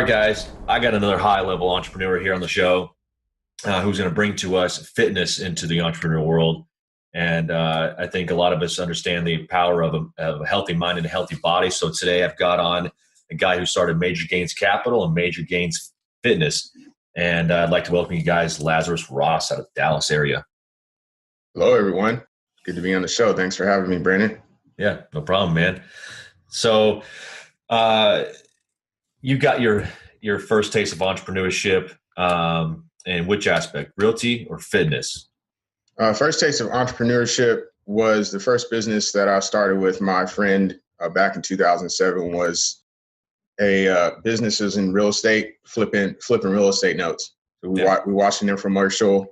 right, guys, I got another high-level entrepreneur here on the show who's going to bring to us fitness into the entrepreneurial world. And I think a lot of us understand the power of a healthy mind and a healthy body. So today I've got on a guy who started Major Gains Capital and Major Gains Fitness. And I'd like to welcome you guys, Lazarus Ross out of the Dallas area. Hello, everyone. Good to be on the show. Thanks for having me, Brandon. Yeah, no problem, man. So you got your first taste of entrepreneurship in which aspect, realty or fitness? First taste of entrepreneurship was the first business that I started with my friend back in 2007 was a businesses in real estate, flipping real estate notes. So we watched an infomercial.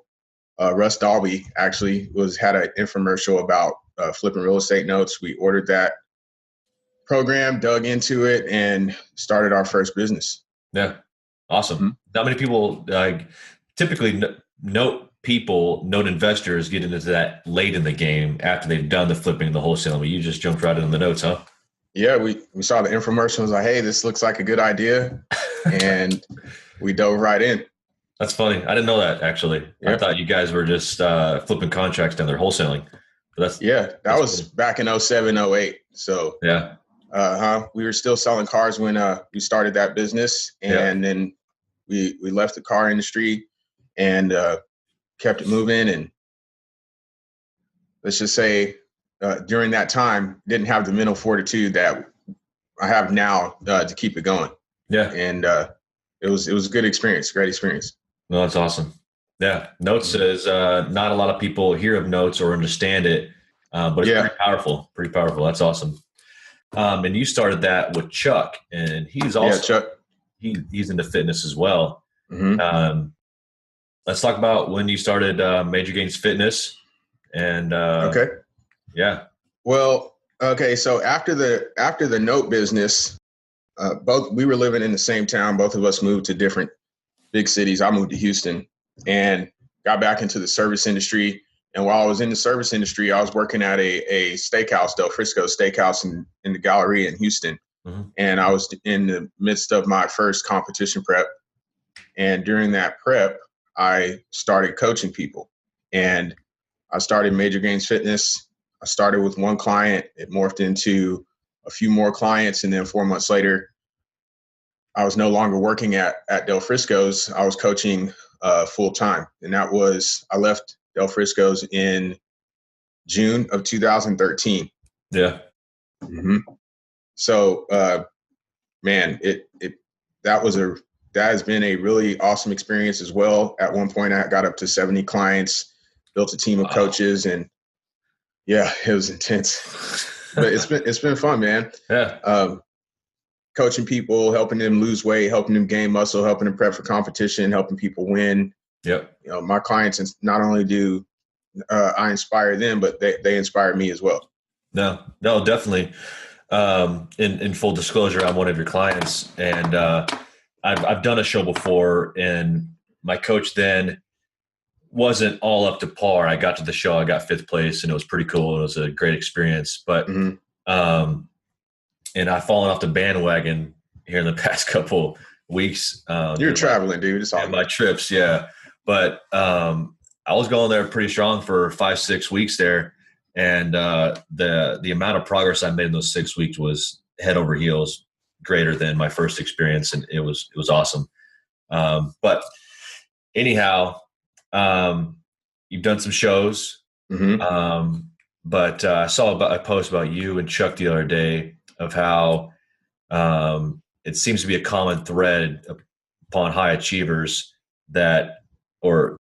Russ Dalby actually had an infomercial about flipping real estate notes. We ordered that program, dug into it, and started our first business. Yeah, awesome. Mm-hmm. Not many people typically note investors get into that late in the game after they've done the flipping and the wholesaling. But you just jumped right into the notes, huh? Yeah, we saw the infomercial and was like, hey, this looks like a good idea. And we dove right in. That's funny. I didn't know that, actually. Yep. I thought you guys were just flipping contracts down there, wholesaling. But that was cool. Back in 07, 08. So yeah. We were still selling cars when we started that business. And then we left the car industry and kept it moving. And let's just say during that time, didn't have the mental fortitude that I have now to keep it going. Yeah. And it was a good experience, great experience. No, that's awesome. Yeah. Notes is not a lot of people hear of notes or understand it, but it's pretty powerful. Pretty powerful. That's awesome. And you started that with Chuck, and he's also Chuck. He's into fitness as well. Mm-hmm. Let's talk about when you started Major Gains Fitness. And okay. Yeah. Well, okay. So after the note business, we were living in the same town. Both of us moved to different big cities. I moved to Houston and got back into the service industry. And while I was in the service industry, I was working at a steakhouse, Del Frisco Steakhouse in the Galleria in Houston. Mm-hmm. And I was in the midst of my first competition prep. And during that prep, I started coaching people. And I started Major Gains Fitness. I started with one client. It morphed into a few more clients. And then 4 months later, I was no longer working at Del Frisco's. I was coaching full time. And I left Del Frisco's in June of 2013. Yeah. Mm-hmm. So, man, that has been a really awesome experience as well. At one point, I got up to 70 clients, built a team of coaches, and yeah, it was intense. But it's been fun, man. Yeah. Coaching people, helping them lose weight, helping them gain muscle, helping them prep for competition, helping people win. Yep. My clients, not only do I inspire them, but they inspire me as well. No, definitely. In full disclosure, I'm one of your clients, and I've done a show before, and my coach then wasn't all up to par. I got to the show, I got 5th place, and it was pretty cool. It was a great experience, but and I've fallen off the bandwagon here in the past couple weeks. You're traveling, dude. It's all my trips, yeah. But I was going there pretty strong for 5-6 weeks there, and the amount of progress I made in those 6 weeks was head over heels greater than my first experience, and it was awesome. But anyhow, you've done some shows, but I saw a post about you and Chuck the other day of how it seems to be a common thread upon high achievers or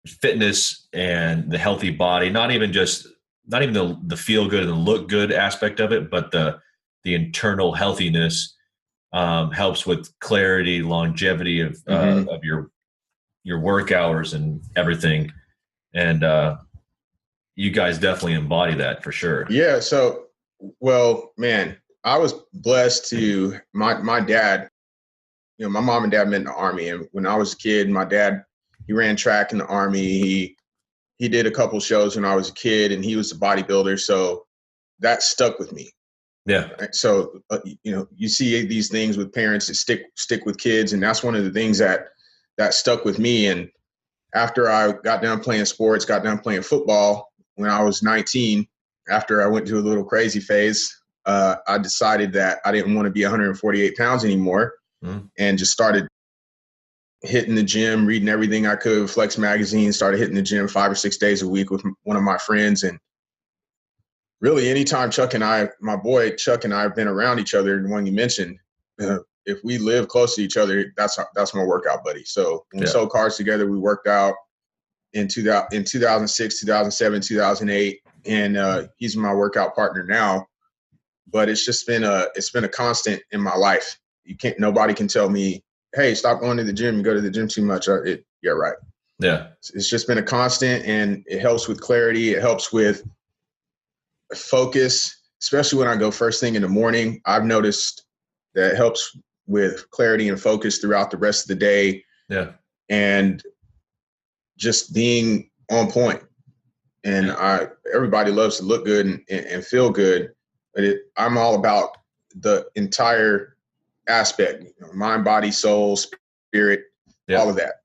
fitness and the healthy body, not even the feel good and the look good aspect of it, but the internal healthiness helps with clarity, longevity of your work hours and everything. And you guys definitely embody that for sure. Yeah. So, well, man, I was blessed to my dad, my mom and dad met in the Army. And when I was a kid, my dad, he ran track in the Army. He did a couple shows when I was a kid, and he was a bodybuilder. So that stuck with me. Yeah. Right? So, you see these things with parents that stick with kids. And that's one of the things that stuck with me. And after I got done playing sports, got done playing football when I was 19, after I went through a little crazy phase, I decided that I didn't want to be 148 pounds anymore, and just started hitting the gym, reading everything I could, Flex magazine, started hitting the gym 5 or 6 days a week with one of my friends. And really, anytime my boy Chuck and I have been around each other, the one you mentioned, if we live close to each other, that's my workout buddy. So when we sold cars together, we worked out in 2006, 2007, 2008, and he's my workout partner now. But it's just been a constant in my life. Nobody can tell me, hey, stop going to the gym. You go to the gym too much. Yeah, right. Yeah. It's just been a constant, and it helps with clarity. It helps with focus, especially when I go first thing in the morning. I've noticed that it helps with clarity and focus throughout the rest of the day. Yeah. And just being on point. And everybody loves to look good and feel good, but I'm all about the entire aspect, mind, body, soul, spirit, all of that.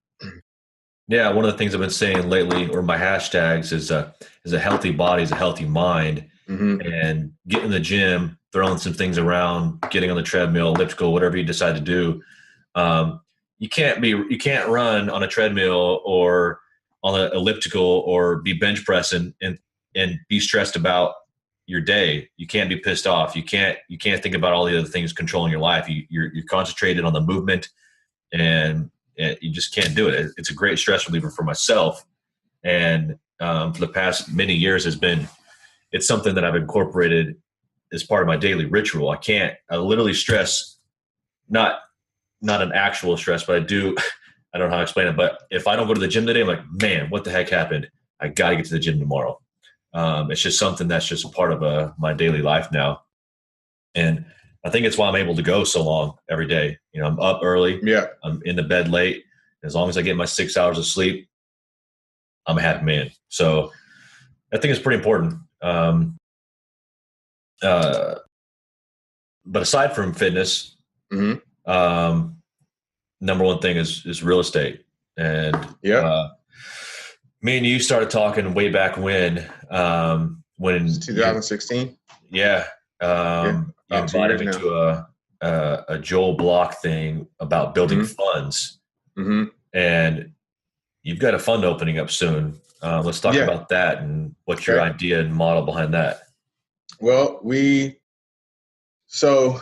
Yeah, one of the things I've been saying lately, or my hashtags, is a healthy body is a healthy mind. And getting in the gym, throwing some things around, getting on the treadmill, elliptical, whatever you decide to do. You can't run on a treadmill or on an elliptical or be bench pressing and be stressed about your day. You can't be pissed off. You can't think about all the other things controlling your life. You're concentrated on the movement, and you just can't do it. It's a great stress reliever for myself, and for the past many years it's something that I've incorporated as part of my daily ritual. I literally stress, not an actual stress, but I do. I don't know how to explain it, but if I don't go to the gym today, I'm like, man, what the heck happened? I got to get to the gym tomorrow. It's just something that's just a part of my daily life now. And I think it's why I'm able to go so long every day. I'm up early. Yeah. I'm in the bed late. As long as I get my 6 hours of sleep, I'm a happy man. So I think it's pretty important. But aside from fitness, number one thing is real estate. And me and you started talking way back when 2016. You invited me to a Joel Block thing about building funds. And you've got a fund opening up soon. Let's talk about that and what's your idea and model behind that. Well, so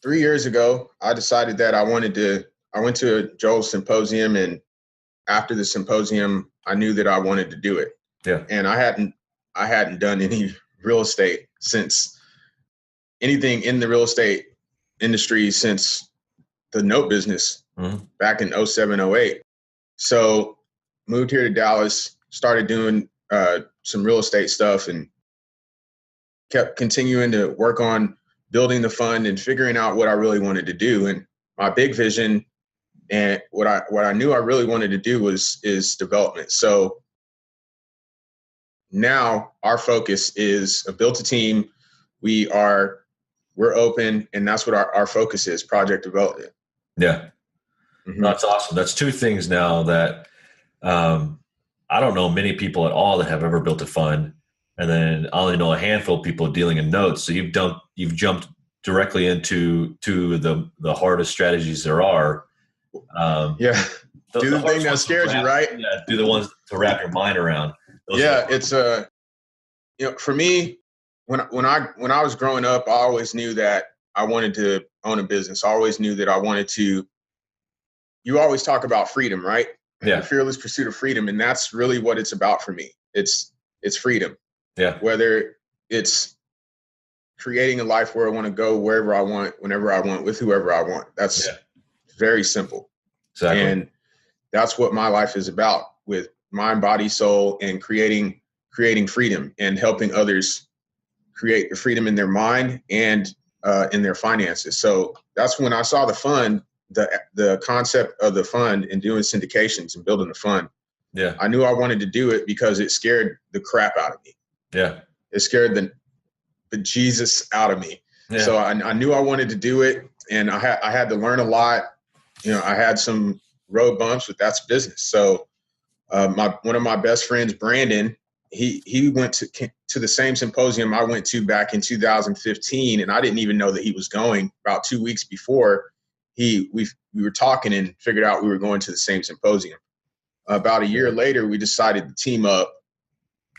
3 years ago, I decided that I went to a Joel symposium, and after the symposium, I knew that I wanted to do it. Yeah. And I hadn't done any real estate since anything in the real estate industry since the note business back in 07, 08. So moved here to Dallas, started doing some real estate stuff, and kept continuing to work on building the fund and figuring out what I really wanted to do. And my big vision and what I knew I really wanted to do is development. So now our focus is built a team. We're open, and that's what our focus is, project development. Yeah. That's awesome. That's two things now that I don't know many people at all that have ever built a fund. And then I only know a handful of people dealing in notes. So you've jumped directly into the hardest strategies there are. Do the thing that scares you, right? Yeah, do the ones to wrap your mind around. It's for me, when I was growing up, I always knew that I wanted to own a business. I always knew that I wanted to. You always talk about freedom, right? Yeah. The fearless pursuit of freedom, and that's really what it's about for me. It's freedom. Yeah. Whether it's creating a life where I want to go wherever I want, whenever I want, with whoever I want. That's very simple. Exactly. And that's what my life is about, with mind, body, soul, and creating freedom and helping others create the freedom in their mind and in their finances. So that's when I saw the fund, the concept of the fund, and doing syndications and building the fund. Yeah. I knew I wanted to do it because it scared the crap out of me. Yeah. It scared the Jesus out of me. Yeah. So I knew I wanted to do it, and I had to learn a lot. I had some road bumps, but that's business. So one of my best friends, Brandon, he went to the same symposium I went to back in 2015, and I didn't even know that he was going. About 2 weeks before, we were talking and figured out we were going to the same symposium. About a year later, we decided to team up,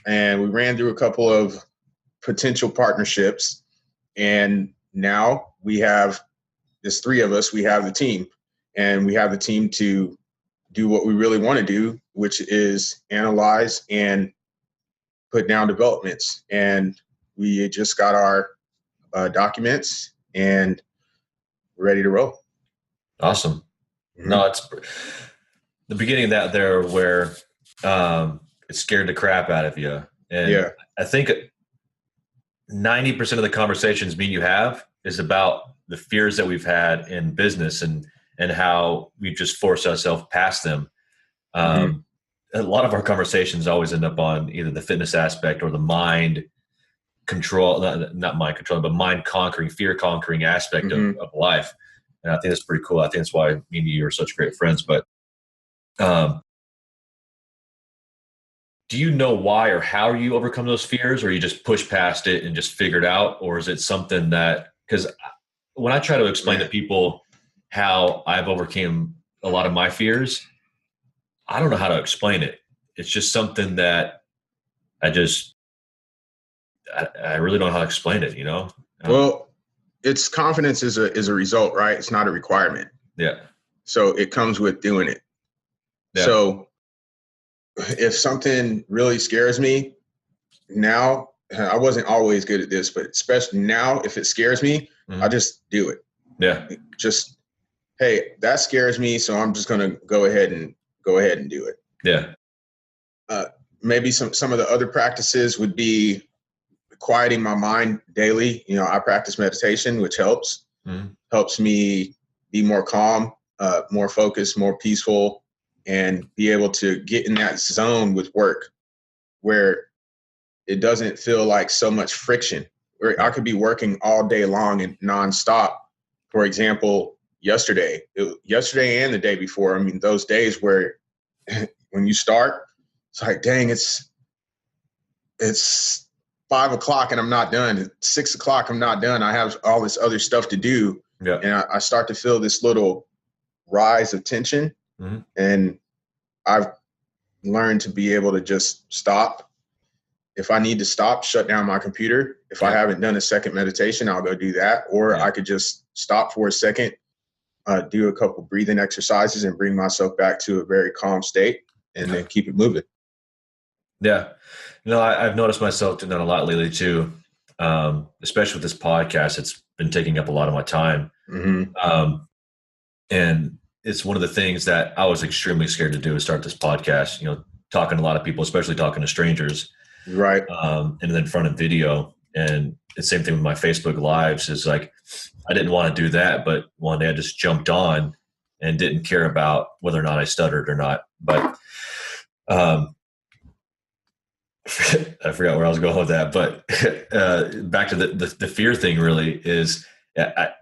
and we ran through a couple of potential partnerships, and now there's three of us. We have the team, and we have the team to do what we really want to do, which is analyze and put down developments. And we just got our documents, and we're ready to roll. Awesome. Mm-hmm. No, it's the beginning of that there where it scared the crap out of you. And I think 90% of the conversations me and you have is about the fears that we've had in business and how we just force ourselves past them. A lot of our conversations always end up on either the fitness aspect or the mind control, not mind control, but mind conquering, fear conquering aspect of life. And I think that's pretty cool. I think that's why me and you are such great friends. But do you know why or how you overcome those fears, or you just push past it and just figure it out? Or is it something that, because when I try to explain to people how I've overcome a lot of my fears, I don't know how to explain it. It's just something that I really don't know how to explain it, Well, it's confidence is a result, right? It's not a requirement. Yeah. So it comes with doing it. Yeah. So if something really scares me now, I wasn't always good at this, but especially now, if it scares me, I just do it. Yeah. Just, hey, that scares me, so I'm just going to go ahead and do it. Yeah. Maybe some of the other practices would be quieting my mind daily. I practice meditation, which helps me be more calm, more focused, more peaceful, and be able to get in that zone with work where it doesn't feel like so much friction. Where I could be working all day long and nonstop. For example, yesterday and the day before. I mean, those days where when you start, it's like, dang, it's 5 o'clock and I'm not done. At 6 o'clock, I'm not done. I have all this other stuff to do. Yeah. And I start to feel this little rise of tension. And I've learned to be able to just stop. If I need to stop, shut down my computer. If I haven't done a second meditation, I'll go do that. Or I could just stop for a second, do a couple breathing exercises and bring myself back to a very calm state and then keep it moving. Yeah. I've noticed myself doing that a lot lately too, especially with this podcast. It's been taking up a lot of my time. And it's one of the things that I was extremely scared to do is start this podcast, talking to a lot of people, especially talking to strangers. Right. And then in front of video. And the same thing with my Facebook lives is like, I didn't want to do that, but one day I just jumped on and didn't care about whether or not I stuttered or not. But I forgot where I was going with that, but back to the fear thing really is, it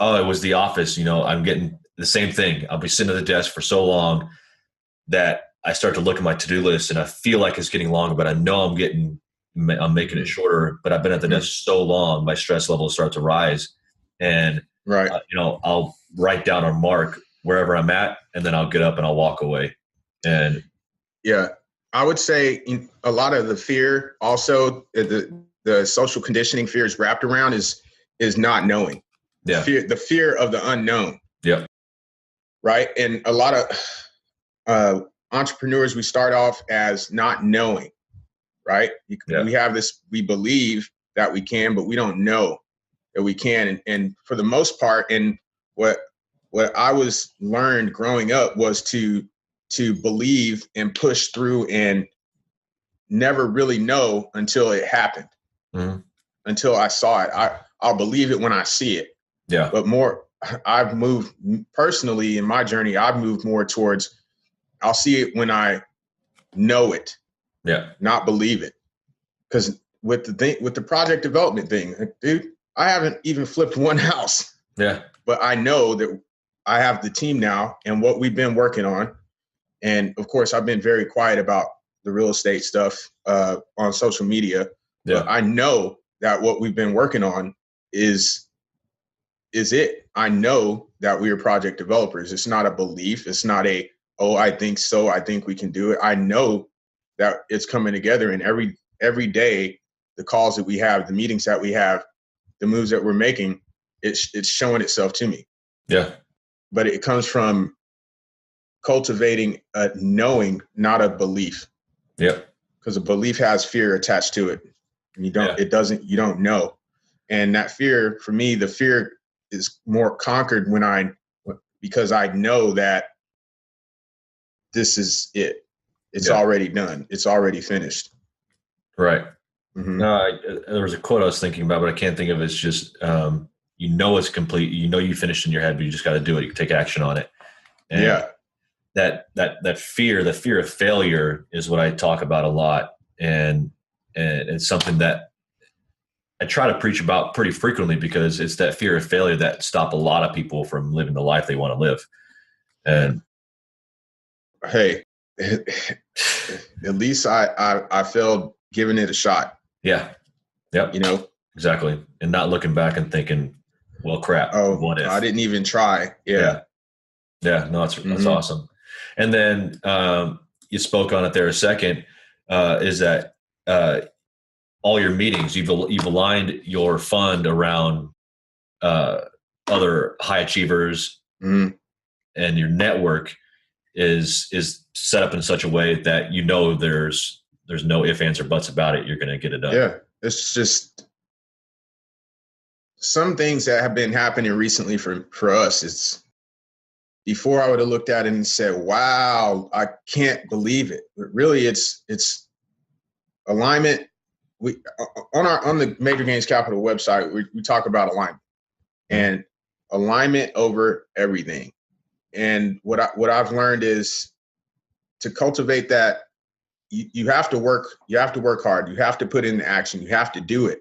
was the office. I'm getting the same thing. I'll be sitting at the desk for so long that I start to look at my to-do list and I feel like it's getting longer, but I know I'm making it shorter, but I've been at the desk so long, my stress levels start to rise. And, I'll write down or mark wherever I'm at, and then I'll get up and I'll walk away. And I would say a lot of the fear also, the social conditioning fear is wrapped around is not knowing. Yeah. The fear of the unknown. Yeah. Right. And a lot of entrepreneurs, we start off as not knowing, right? We have this, we believe that we can, but we don't know that we can. And for the most part, and what I was learned growing up was to believe and push through and never really know until it happened, until I saw it. I'll believe it when I see it. Yeah. But I've moved personally in my journey. I've moved more towards, I'll see it when I know it. Yeah. Not believe it. Because with the project development thing, dude, I haven't even flipped one house. Yeah. But I know that I have the team now and what we've been working on. And of course, I've been very quiet about the real estate stuff on social media. Yeah. But I know that what we've been working on is it. I know that we are project developers. It's not a belief. It's not a, oh, I think so, I think we can do it. I know that it's coming together, and every day, the calls that we have, the meetings that we have, the moves that we're making, it's showing itself to me. Yeah. But it comes from cultivating a knowing, not a belief. Yep. Because a belief has fear attached to it. And you don't know. And that fear, for me, the fear is more conquered because I know that this is it. It's already done. It's already finished. Right. Mm-hmm. No, there was a quote I was thinking about, but I can't think of it. It's just, it's complete. You finished in your head, but you just got to do it. You take action on it. And that fear, the fear of failure is what I talk about a lot. And it's something that I try to preach about pretty frequently, because it's that fear of failure that stop a lot of people from living the life they want to live. And hey, at least I failed giving it a shot. Yeah. Yep. Exactly. And not looking back and thinking, well, crap. Oh, what if? I didn't even try. Yeah. No, that's awesome. And then you spoke on it there a second, is that all your meetings, you've aligned your fund around other high achievers, and your network is set up in such a way that there's no ifs, ands, or buts about it. You're going to get it done. Yeah. It's just some things that have been happening recently for us. It's before I would have looked at it and said, wow, I can't believe it. But really it's alignment. We on the Major Gains Capital website, we talk about alignment and alignment over everything. And what I've learned is to cultivate that, you have to work hard. You have to put in the action. You have to do it.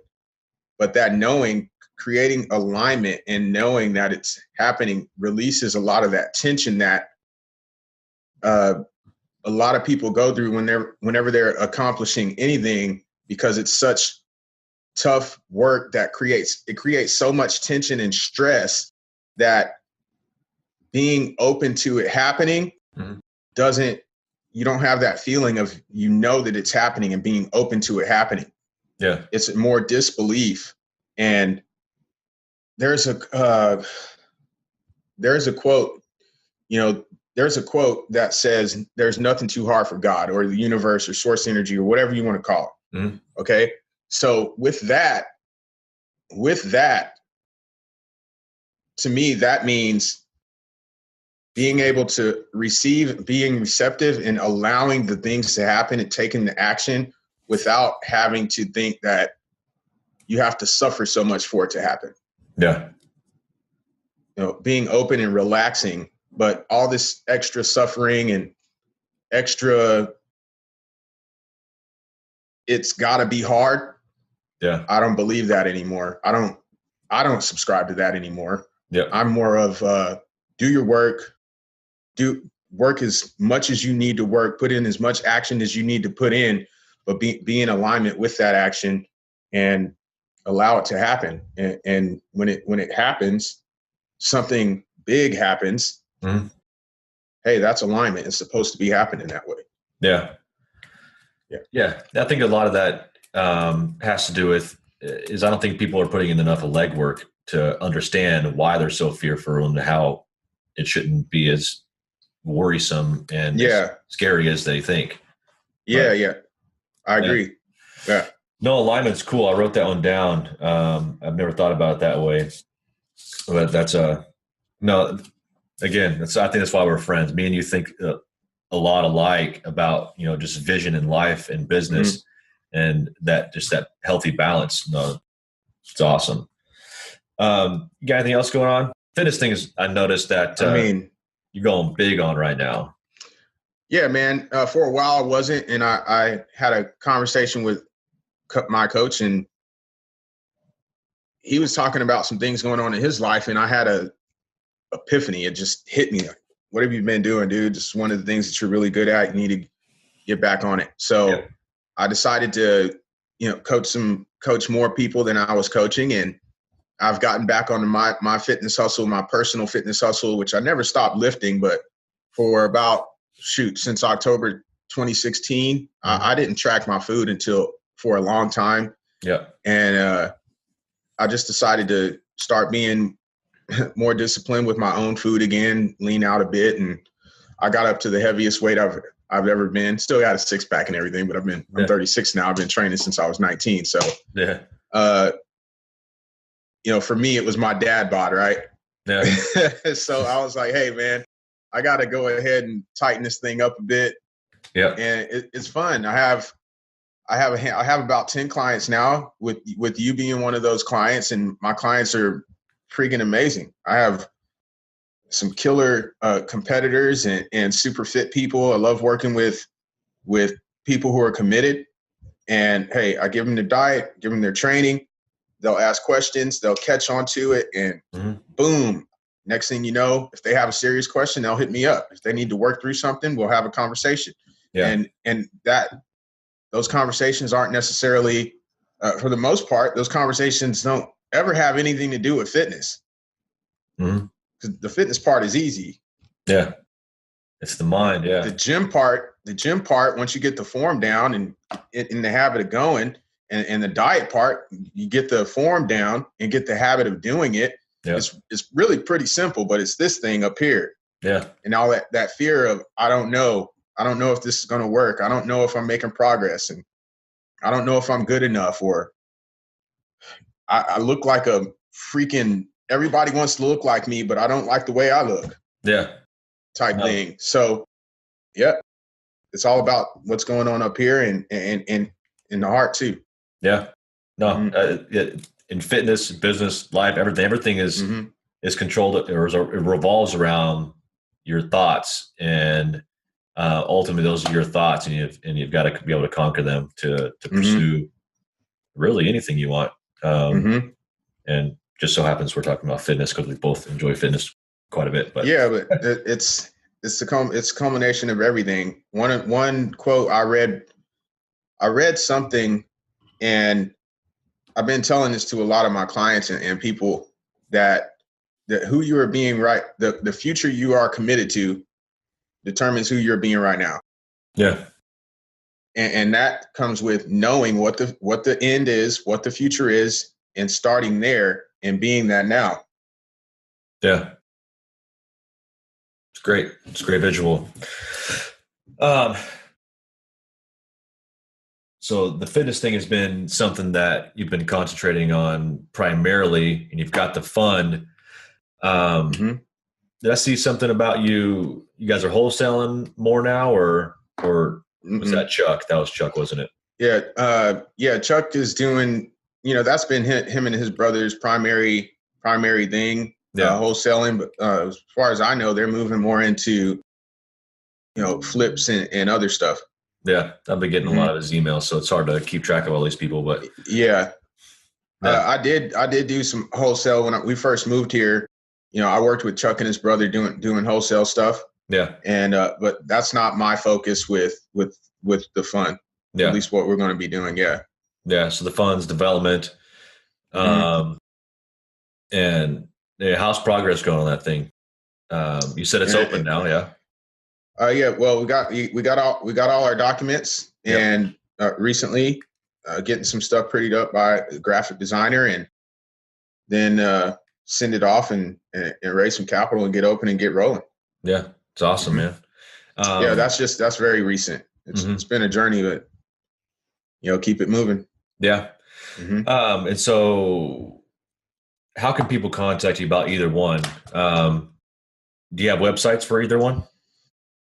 But that knowing, creating alignment and knowing that it's happening releases a lot of that tension that a lot of people go through whenever they're accomplishing anything, because it's such tough work that creates so much tension and stress that being open to it happening you don't have that feeling of, that it's happening and being open to it happening. Yeah. It's more disbelief. And there's a quote, there's a quote that says, there's nothing too hard for God or the universe or source energy or whatever you want to call it. Mm-hmm. Okay. So with that, to me, that means being able to receive, being receptive, and allowing the things to happen and taking the action without having to think that you have to suffer so much for it to happen. Yeah. Being open and relaxing, but all this extra suffering and extra, it's gotta be hard. Yeah. I don't believe that anymore. I don't subscribe to that anymore. Yeah. I'm more of do your work, do work as much as you need to work, put in as much action as you need to put in, but be in alignment with that action and allow it to happen. And when it happens, something big happens. Mm-hmm. Hey, that's alignment. It's supposed to be happening that way. Yeah. Yeah. I think a lot of that has to do with is I don't think people are putting in enough legwork to understand why they're so fearful and how it shouldn't be as worrisome and as scary as they think. Yeah. I agree. Yeah. No, alignment's cool. I wrote that one down. I've never thought about it that way, but that's again, I think that's why we're friends. Me and you think a lot alike about, just vision in life and business, and that healthy balance. No, it's awesome. You got anything else going on? Fitness things I noticed that you're going big on right now. Yeah, man. For a while I wasn't, and I had a conversation with my coach, and he was talking about some things going on in his life, and I had a epiphany. It just hit me. Like, what have you been doing, dude? Just one of the things that you're really good at. You need to get back on it. So I decided to, coach more people than I was coaching. And I've gotten back on my fitness hustle, my personal fitness hustle, which I never stopped lifting, but for about, since October 2016, I didn't track my food for a long time. Yeah. And I just decided to start being more disciplined with my own food again, lean out a bit. And I got up to the heaviest weight I've ever been. Still got a 6-pack and everything, but I'm 36 now. I've been training since I was 19. So, for me, it was my dad bod, right? Yeah. So I was like, hey man, I got to go ahead and tighten this thing up a bit. Yeah. And it's fun. I have about 10 clients now, with you being one of those clients, and my clients are freaking amazing. I have some killer competitors and super fit people. I love working with people who are committed. And hey, I give them their diet, give them their training. They'll ask questions, they'll catch on to it, and boom. Next thing you know, if they have a serious question, they'll hit me up. If they need to work through something, we'll have a conversation. Yeah. And those conversations aren't necessarily, for the most part, those conversations don't ever have anything to do with fitness. Because the fitness part is easy. Yeah. It's the mind. Yeah. The gym part, once you get the form down and in the habit of going, and the diet part, you get the form down and get the habit of doing it. Yeah. It's really pretty simple, but it's this thing up here. Yeah. And all that fear of, I don't know if this is going to work. I don't know if I'm making progress, and I don't know if I'm good enough, or I look like a freaking, everybody wants to look like me, but I don't like the way I look. Yeah. Type thing. So it's all about what's going on up here and in the heart too. Yeah. No, in fitness, business, life, everything is controlled, or it revolves around your thoughts, and ultimately those are your thoughts, and you've got to be able to conquer them to pursue really anything you want. And just so happens we're talking about fitness because we both enjoy fitness quite a bit. But but it's a culmination of everything. One quote I read something, and I've been telling this to a lot of my clients and people, that who you are being right, the future you are committed to determines who you're being right now. Yeah. And that comes with knowing what the end is, what the future is, and starting there and being that now. Yeah. It's great. It's a great visual. So the fitness thing has been something that you've been concentrating on primarily, and you've got the fund. Did I see something about you? You guys are wholesaling more now, or was that Chuck? That was Chuck, wasn't it? Yeah. Chuck is doing, that's been him and his brother's primary thing, wholesaling. But as far as I know, they're moving more into, flips and other stuff. Yeah, I've been getting a lot of his emails, so it's hard to keep track of all these people. But I did do some wholesale when we first moved here. I worked with Chuck and his brother doing wholesale stuff. Yeah, and but that's not my focus with the fund. Yeah, at least what we're going to be doing. Yeah. So the fund's development, and how's progress going on that thing? You said it's open now, yeah. Well, we got all our documents, and recently getting some stuff prettied up by a graphic designer, and then send it off and raise some capital and get open and get rolling. Yeah, it's awesome, man. That's very recent. It's been a journey, but keep it moving. Yeah. And so how can people contact you about either one? Do you have websites for either one?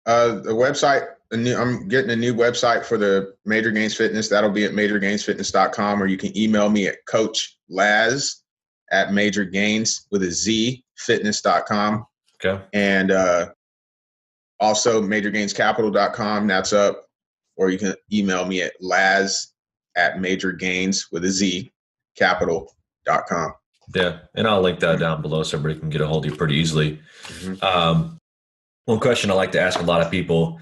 The website, I'm getting a new website for the Major Gains Fitness. That'll be at majorgainsfitness.com, or you can email me at coachlaz@majorgains with a Z fitness.com. Okay. And also majorgainscapital.com. That's up. Or you can email me at laz@majorgains with a Z capital.com. Yeah. And I'll link that down below so everybody can get a hold of you pretty easily. Mm-hmm. One question I like to ask a lot of people,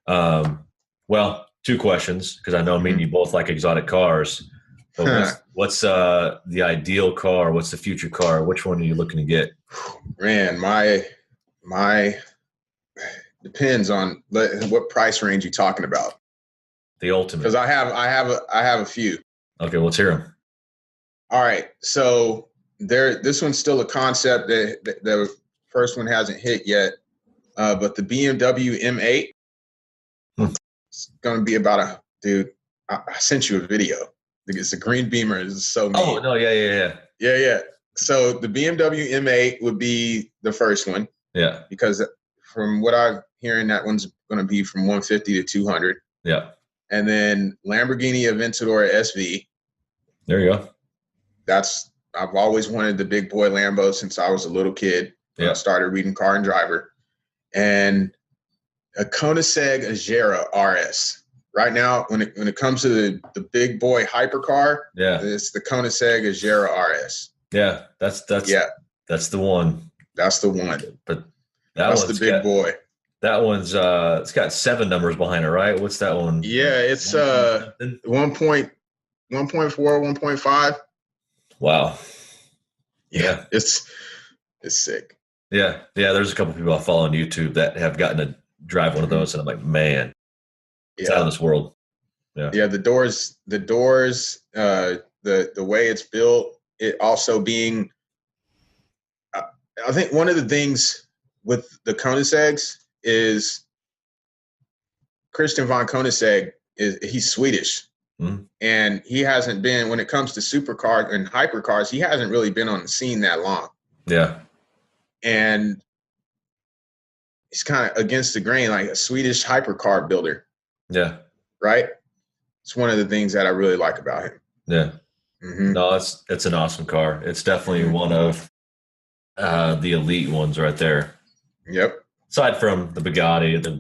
well, two questions, because I know me and you both like exotic cars. But what's the ideal car? What's the future car? Which one are you looking to get? Man, my depends on what price range you're talking about. The ultimate. Because I have a few. Okay, let's hear them. All right, so this one's still a concept that the first one hasn't hit yet, but the BMW M8 is going to be about dude. I sent you a video. It's a green Beamer. It's so neat. Oh no, yeah. So the BMW M8 would be the first one. Yeah. Because from what I'm hearing, that one's going to be from 150 to 200. Yeah. And then Lamborghini Aventador SV. There you go. I've always wanted the big boy Lambo since I was a little kid. When I started reading Car and Driver. And a Koenigsegg Agera RS. Right now, when it comes to the big boy hypercar, it's the Koenigsegg Agera RS. Yeah, that's the one. That's the one. But that's the big boy. That one's it's got 7 numbers behind it, right? What's that one? Yeah, it's 1.4, 1.5. Wow. Yeah, it's sick. Yeah. There's a couple people I follow on YouTube that have gotten to drive one of those, and I'm like, man, it's out of this world. Yeah. The doors, the way it's built, it also being. I think one of the things with the Koenigsegg's is Christian von Koenigsegg he's Swedish. Mm-hmm. And he hasn't been, when it comes to supercars and hypercars, he hasn't really been on the scene that long. Yeah. And he's kind of against the grain, like a Swedish hypercar builder. Yeah. Right? It's one of the things that I really like about him. Yeah. Mm-hmm. No, it's an awesome car. It's definitely one of the elite ones right there. Yep. Aside from the Bugatti, the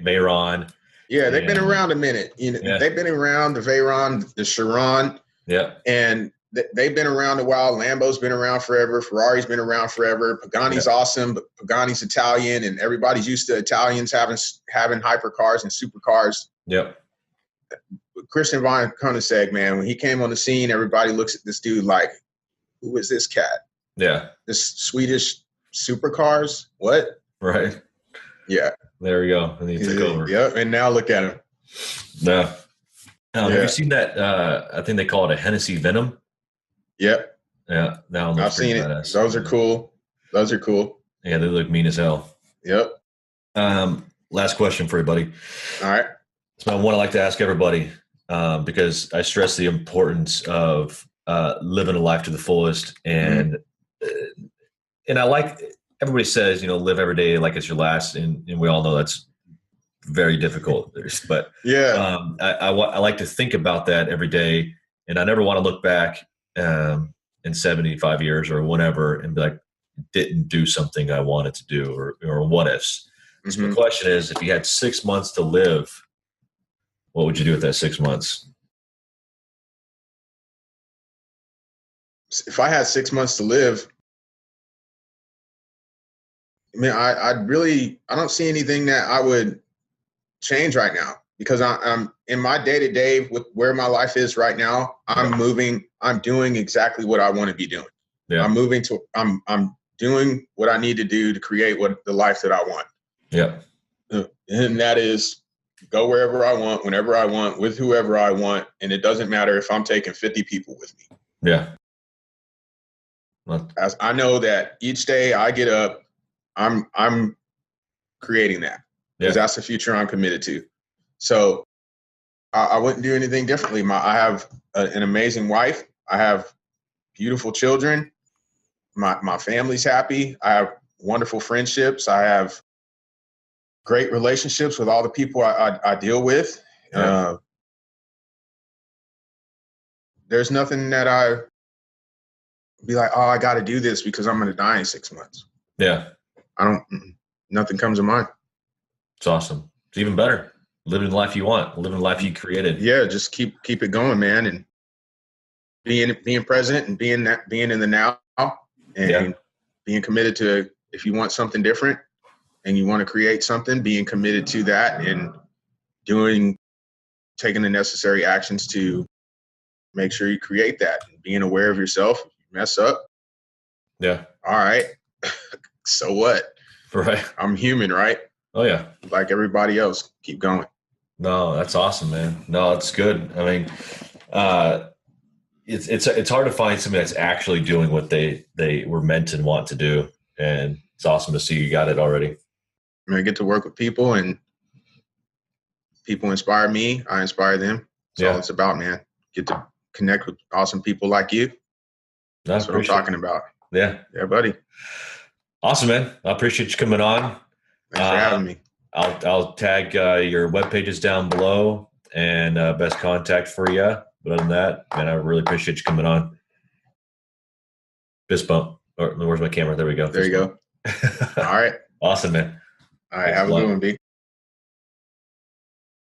Veyron. Yeah, they've been around a minute. They've been around the Veyron, the Chiron. Yeah. And they've been around a while. Lambo's been around forever. Ferrari's been around forever. Pagani's awesome, but Pagani's Italian, and everybody's used to Italians having hypercars and supercars. Yep. Christian von Koenigsegg, man, when he came on the scene, everybody looks at this dude like, who is this cat? Yeah. This Swedish supercars? What? Right. Yeah. There we go. And he took over. Yep. And now look at him. Yeah. Have you seen that? I think they call it a Hennessy Venom. Yep. Yeah. Now I've seen it. Those are cool. Yeah, they look mean as hell. Yep. Last question for you, buddy. All right. So one I like to ask everybody, because I stress the importance of living a life to the fullest, and I like, everybody says, live every day like it's your last, and we all know that's very difficult. But I like to think about that every day, and I never want to look back in 75 years or whenever and be like, didn't do something I wanted to do, or what ifs. So the question is, if you had 6 months to live, what would you do with that 6 months? If I had 6 months to live, I mean, I don't see anything that I would change right now, because I'm in my day-to-day with where my life is right now. I'm moving. I'm doing exactly what I want to be doing. Yeah. I'm doing what I need to do to create the life that I want. Yeah. And that is go wherever I want, whenever I want, with whoever I want. And it doesn't matter if I'm taking 50 people with me. Yeah. As I know that each day I get up, I'm creating that, because that's the future I'm committed to. So I wouldn't do anything differently. I have an amazing wife. I have beautiful children. My family's happy. I have wonderful friendships. I have great relationships with all the people I deal with. Yeah. There's nothing that I be like, oh, I got to do this because I'm going to die in 6 months. Yeah. Nothing comes to mind. It's awesome. It's even better. Living the life you want, living the life you created. Yeah. Just keep it going, man. And being present and being in the now, and being committed to, if you want something different and you want to create something, being committed to that and taking the necessary actions to make sure you create that. Being aware of yourself. If you mess up. Yeah. All right. So what? Right. I'm human, right? Oh yeah. Like everybody else. Keep going. No, that's awesome, man. No, it's good. I mean, it's hard to find somebody that's actually doing what they were meant and want to do, and it's awesome to see you got it already. I get to work with people, and people inspire me. I inspire them. That's all it's about, man. Get to connect with awesome people like you. That's what I'm talking about. Yeah. Yeah, buddy. Awesome, man. I appreciate you coming on. Thanks for having me. I'll tag your web pages down below and best contact for you. But other than that, man, I really appreciate you coming on. Fist bump. Or where's my camera? There we go. There you go. All right. Awesome, man. All right. Have a good one, B.